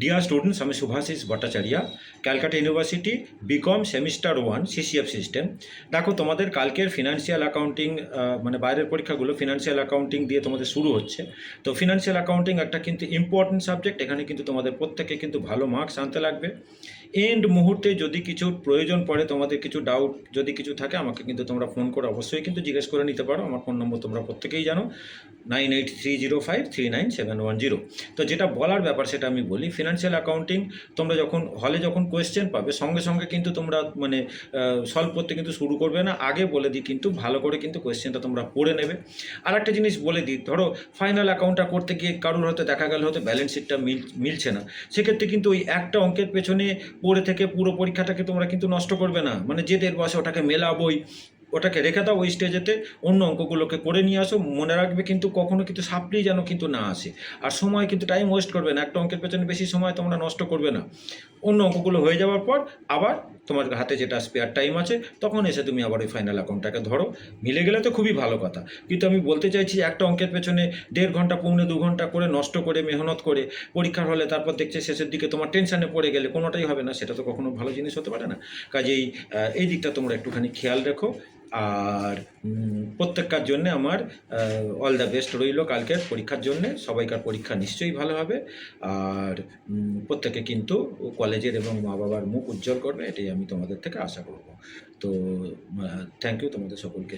Deer students, আমি Shubhashis Bhattacharya, Calcutta university, BCom semester 1 CCF system. দেখো, তোমাদের কালকের ফিনান্সিয়াল অ্যাকাউন্টিং মানে বাইরের পরীক্ষাগুলো ফিনান্সিয়াল অ্যাকাউন্টিং দিয়ে তোমাদের শুরু হচ্ছে। তো ফিনান্সিয়াল অ্যাকাউন্টিং একটা কিন্তু ইম্পর্টেন্ট সাবজেক্ট, এখানে কিন্তু তোমাদের প্রত্যেকে কিন্তু ভালো মার্কস আনতে লাগবে। এন্ড মুহূর্তে যদি কিছু প্রয়োজন পড়ে, তোমাদের কিছু ডাউট যদি কিছু থাকে, আমাকে কিন্তু তোমরা ফোন করে অবশ্যই কিন্তু জিজ্ঞেস করে নিতে পারো। আমার ফোন নম্বর তোমরা প্রত্যেকেই জানো, 9830539710। তো যেটা বলার ব্যাপার সেটা আমি বলি, ফিনান্সিয়াল অ্যাকাউন্টিং তোমরা যখন হলে যখন কোয়েশ্চেন পাবে, সঙ্গে সঙ্গে কিন্তু তোমরা মানে সলভ করতে কিন্তু শুরু করবে না। আগে বলে দিই, কিন্তু ভালো করে কিন্তু কোয়েশ্চেনটা তোমরা পড়ে নেবে। আর একটা জিনিস বলে দিই, ধরো ফাইনাল অ্যাকাউন্টটা করতে গিয়ে কারোর হয়তো দেখা গেল হয়তো ব্যালেন্স শিটটা মিলছে না, সেক্ষেত্রে কিন্তু ওই একটা অঙ্কের পেছনে পড়ে থেকে পুরো পরীক্ষাটাকে তোমরা কিন্তু নষ্ট করবে না। মানে যে দেড় বয়সে ওটাকে মেলাবই, ওটাকে রেখে দাও ওই স্টেজেতে, অন্য অঙ্কগুলোকে করে নিয়ে আসো। মনে রাখবে কিন্তু কখনো কিন্তু সাপ্লি যেন কিন্তু না আসে। আর সময় কিন্তু টাইম ওয়েস্ট করবে না, একটা অঙ্কের পেছনে বেশি সময় তোমরা নষ্ট করবে না। অন্য অঙ্কগুলো হয়ে যাওয়ার পর আবার তোমার হাতে যেটা স্পেয়ার টাইম আছে, তখন এসে তুমি আবার ওই ফাইনাল অ্যাকাউন্টটাকে ধরো। মিলে গেলে তো খুবই ভালো কথা, কিন্তু আমি বলতে চাইছি একটা অঙ্কের পেছনে 1.5 ঘন্টা 1.25 ঘন্টা করে নষ্ট করে মেহনত করে পরীক্ষার হলে তারপর দেখছে শেষের দিকে তোমার টেনশানে পড়ে গেলে কোনোটাই হবে না, সেটা তো কখনো ভালো জিনিস হতে পারে না। কাজেই এই দিকটা তোমরা একটুখানি খেয়াল রেখো। আর প্রত্যেকটার জন্যে আমার অল দ্য বেস্ট রইল কালকের পরীক্ষার জন্যে। সবাইকার পরীক্ষা নিশ্চয়ই ভালো হবে। আর প্রত্যেকে কিন্তু কলেজের এবং মা বাবার মুখ উজ্জ্বল করবে, এটাই আমি তোমাদের থেকে আশা করব। তো থ্যাংক ইউ তোমাদের সকলকে।